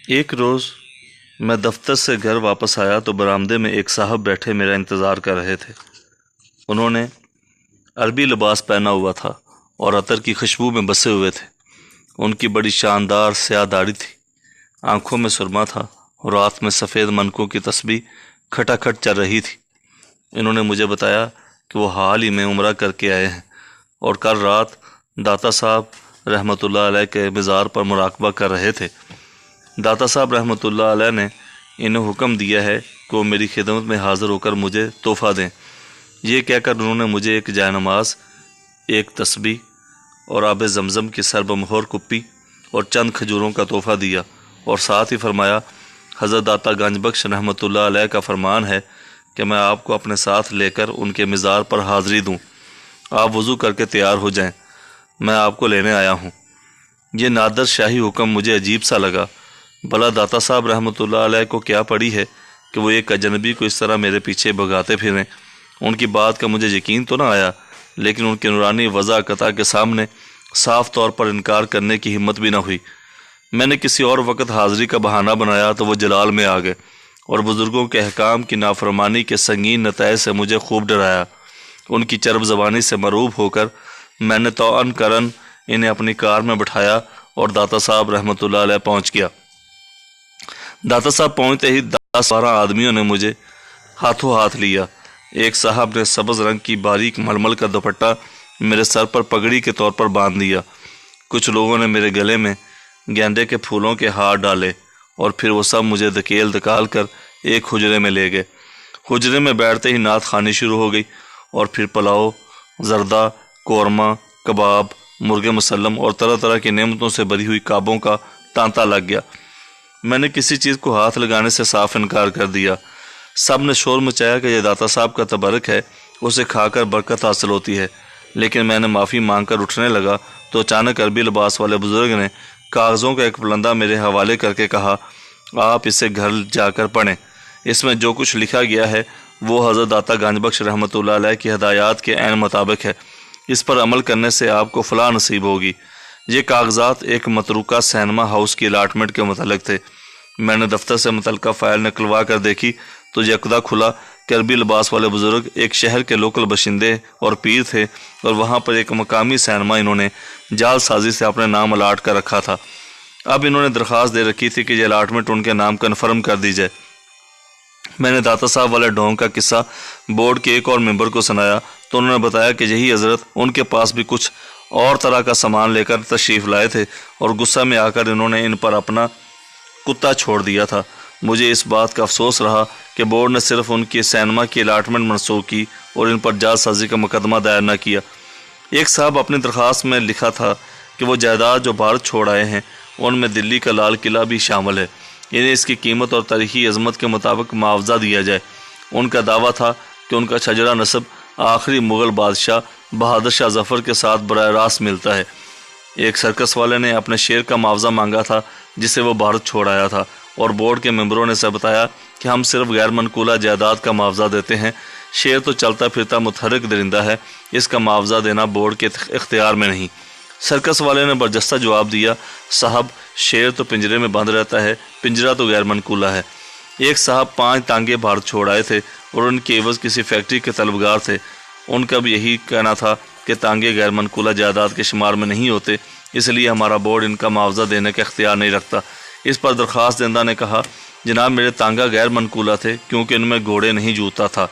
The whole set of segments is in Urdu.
ایک روز میں دفتر سے گھر واپس آیا تو برآمدے میں ایک صاحب بیٹھے میرا انتظار کر رہے تھے۔ انہوں نے عربی لباس پہنا ہوا تھا اور عطر کی خوشبو میں بسے ہوئے تھے۔ ان کی بڑی شاندار سیاہ داڑھی تھی، آنکھوں میں سرما تھا اور ہاتھ میں سفید منکوں کی تسبیح کھٹا کھٹ چل رہی تھی۔ انہوں نے مجھے بتایا کہ وہ حال ہی میں عمرہ کر کے آئے ہیں اور کل رات داتا صاحب رحمۃ اللہ علیہ کے مزار پر مراقبہ کر رہے تھے۔ داتا صاحب رحمۃ اللہ علیہ نے انہیں حکم دیا ہے کہ وہ میری خدمت میں حاضر ہو کر مجھے تحفہ دیں۔ یہ کہہ کر انہوں نے مجھے ایک جائے نماز، ایک تسبیح اور آب زمزم کی سر بمہور کپی اور چند کھجوروں کا تحفہ دیا، اور ساتھ ہی فرمایا، حضرت داتا گنج بخش رحمۃ اللہ علیہ کا فرمان ہے کہ میں آپ کو اپنے ساتھ لے کر ان کے مزار پر حاضری دوں۔ آپ وضو کر کے تیار ہو جائیں، میں آپ کو لینے آیا ہوں۔ یہ نادر شاہی حکم مجھے عجیب سا لگا۔ بھلا داتا صاحب رحمۃ اللہ علیہ کو کیا پڑی ہے کہ وہ ایک اجنبی کو اس طرح میرے پیچھے بھگاتے پھریں؟ ان کی بات کا مجھے یقین تو نہ آیا، لیکن ان کے نورانی وضاحت کے سامنے صاف طور پر انکار کرنے کی ہمت بھی نہ ہوئی۔ میں نے کسی اور وقت حاضری کا بہانہ بنایا تو وہ جلال میں آ گئے اور بزرگوں کے احکام کی نافرمانی کے سنگین نتائج سے مجھے خوب ڈرایا۔ ان کی چرب زبانی سے مرعوب ہو کر میں نے توأن کرن انہیں اپنی کار میں بٹھایا اور داتا صاحب رحمۃ اللہ علیہ پہنچ گیا۔ داتا صاحب پہنچتے ہی 10-12 آدمیوں نے مجھے ہاتھوں ہاتھ لیا۔ ایک صاحب نے سبز رنگ کی باریک ململ کا دوپٹہ میرے سر پر پگڑی کے طور پر باندھ دیا۔ کچھ لوگوں نے میرے گلے میں گیندے کے پھولوں کے ہار ڈالے اور پھر وہ سب مجھے دھکیل دھکال کر ایک حجرے میں لے گئے۔ حجرے میں بیٹھتے ہی نعت خوانی شروع ہو گئی اور پھر پلاؤ، زردہ، قورمہ، کباب، مرغ مسلم اور طرح طرح کی نعمتوں سے بھری ہوئی کعبوں کا تانتا لگ گیا۔ میں نے کسی چیز کو ہاتھ لگانے سے صاف انکار کر دیا۔ سب نے شور مچایا کہ یہ داتا صاحب کا تبرک ہے، اسے کھا کر برکت حاصل ہوتی ہے، لیکن میں نے معافی مانگ کر اٹھنے لگا تو اچانک عربی لباس والے بزرگ نے کاغذوں کا ایک پلندہ میرے حوالے کر کے کہا، آپ اسے گھر جا کر پڑھیں، اس میں جو کچھ لکھا گیا ہے وہ حضرت داتا گنج بخش رحمۃ اللہ علیہ کی ہدایات کے عین مطابق ہے، اس پر عمل کرنے سے آپ کو فلاح نصیب ہوگی۔ یہ کاغذات ایک متروکہ سینما ہاؤس کی الاٹمنٹ کے متعلق تھے۔ میں نے دفتر سے متعلقہ فائل نکلوا کر دیکھی تو یکدا کھلا کہ عربی لباس والے بزرگ ایک شہر کے لوکل باشندے اور پیر تھے اور وہاں پر ایک مقامی سینما انہوں نے جعل سازی سے اپنے نام الاٹ کر رکھا تھا۔ اب انہوں نے درخواست دے رکھی تھی کہ یہ الاٹمنٹ ان کے نام کنفرم کر دی جائے۔ میں نے داتا صاحب والے ڈھونگ کا قصہ بورڈ کے ایک اور ممبر کو سنایا تو انہوں نے بتایا کہ یہی حضرت ان کے پاس بھی کچھ اور طرح کا سامان لے کر تشریف لائے تھے اور غصہ میں آ کر انہوں نے ان پر اپنا کتا چھوڑ دیا تھا۔ مجھے اس بات کا افسوس رہا کہ بورڈ نے صرف ان کی سینما کی الاٹمنٹ منسوخ کی اور ان پر جعل سازی کا مقدمہ دائر نہ کیا۔ ایک صاحب اپنی درخواست میں لکھا تھا کہ وہ جائیداد جو بھارت چھوڑ آئے ہیں ان میں دلی کا لال قلعہ بھی شامل ہے، انہیں اس کی قیمت اور تاریخی عظمت کے مطابق معاوضہ دیا جائے۔ ان کا دعویٰ تھا کہ ان کا شجرہ نسب آخری مغل بادشاہ بہادر شاہ ظفر کے ساتھ براہ راست ملتا ہے۔ ایک سرکس والے نے اپنے شیر کا معاوضہ مانگا تھا جسے وہ بھارت چھوڑ آیا تھا، اور بورڈ کے ممبروں نے اسے بتایا کہ ہم صرف غیر منقولہ جائیداد کا معاوضہ دیتے ہیں، شیر تو چلتا پھرتا متحرک درندہ ہے، اس کا معاوضہ دینا بورڈ کے اختیار میں نہیں۔ سرکس والے نے برجستہ جواب دیا، صاحب شیر تو پنجرے میں بند رہتا ہے، پنجرہ تو غیر منقولہ ہے۔ ایک صاحب 5 ٹانگے بھارت چھوڑ آئے تھے اور ان کے عوض کسی فیکٹری کے طلبگار تھے، ان کا بھی یہی کہنا تھا کہ ٹانگے غیر منقولہ جائیداد کے شمار میں نہیں ہوتے، اس لیے ہمارا بورڈ ان کا معاوضہ دینے کا اختیار نہیں رکھتا۔ اس پر درخواست دہندہ نے کہا، جناب میرے تانگا غیر منقولہ تھے کیونکہ ان میں گھوڑے نہیں جوتا تھا۔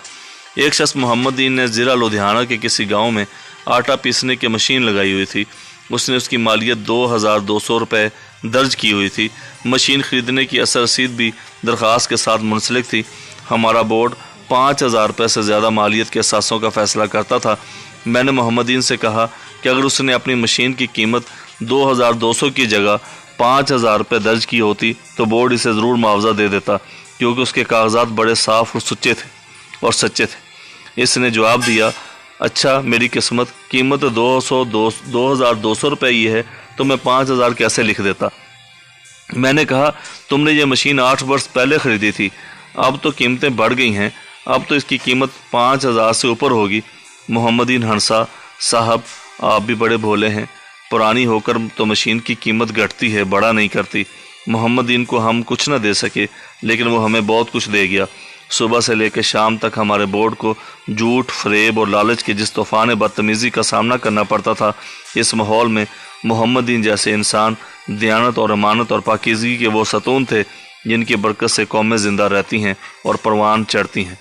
ایک شخص محمد دین نے ضلع لدھیانہ کے کسی گاؤں میں آٹا پیسنے کی مشین لگائی ہوئی تھی، اس نے اس کی مالیت 2200 روپے درج کی ہوئی تھی۔ مشین خریدنے کی اثر رسید بھی درخواست کے ساتھ منسلک تھی۔ ہمارا بورڈ 5000 روپے سے زیادہ مالیت کے اثاثوں کا فیصلہ کرتا تھا۔ میں نے محمد دین سے کہا کہ اگر اس نے اپنی مشین کی قیمت 2200 کی جگہ 5000 روپے درج کی ہوتی تو بورڈ اسے ضرور معاوضہ دے دیتا، کیونکہ اس کے کاغذات بڑے صاف اور سچے تھے۔ اس نے جواب دیا، اچھا میری قسمت، قیمت 2200 روپے ہی ہے تو میں 5000 کیسے لکھ دیتا۔ میں نے کہا، تم نے یہ مشین 8 برس پہلے خریدی تھی، اب تو قیمتیں بڑھ گئی ہیں، اب تو اس کی قیمت 5000 سے اوپر ہوگی۔ محمدین ہنسا، صاحب آپ بھی بڑے بھولے ہیں، پرانی ہو کر تو مشین کی قیمت گھٹتی ہے، بڑا نہیں کرتی۔ محمد دین کو ہم کچھ نہ دے سکے، لیکن وہ ہمیں بہت کچھ دے گیا۔ صبح سے لے کے شام تک ہمارے بورڈ کو جھوٹ، فریب اور لالچ کے جس طوفان بدتمیزی کا سامنا کرنا پڑتا تھا، اس ماحول میں محمد دین جیسے انسان دیانت اور امانت اور پاکیزگی کے وہ ستون تھے جن کی برکت سے قومیں زندہ رہتی ہیں اور پروان چڑھتی ہیں۔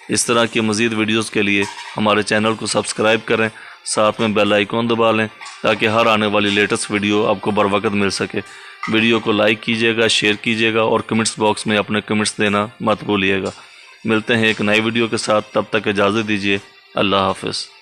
اس طرح کی مزید ویڈیوز کے لیے ہمارے چینل کو سبسکرائب کریں، ساتھ میں بیل آئیکن دبا لیں تاکہ ہر آنے والی لیٹسٹ ویڈیو آپ کو بروقت مل سکے۔ ویڈیو کو لائک کیجیے گا، شیئر کیجیے گا اور کمنٹس باکس میں اپنے کمنٹس دینا مت بھولیے گا۔ ملتے ہیں ایک نئی ویڈیو کے ساتھ، تب تک اجازت دیجیے۔ اللہ حافظ۔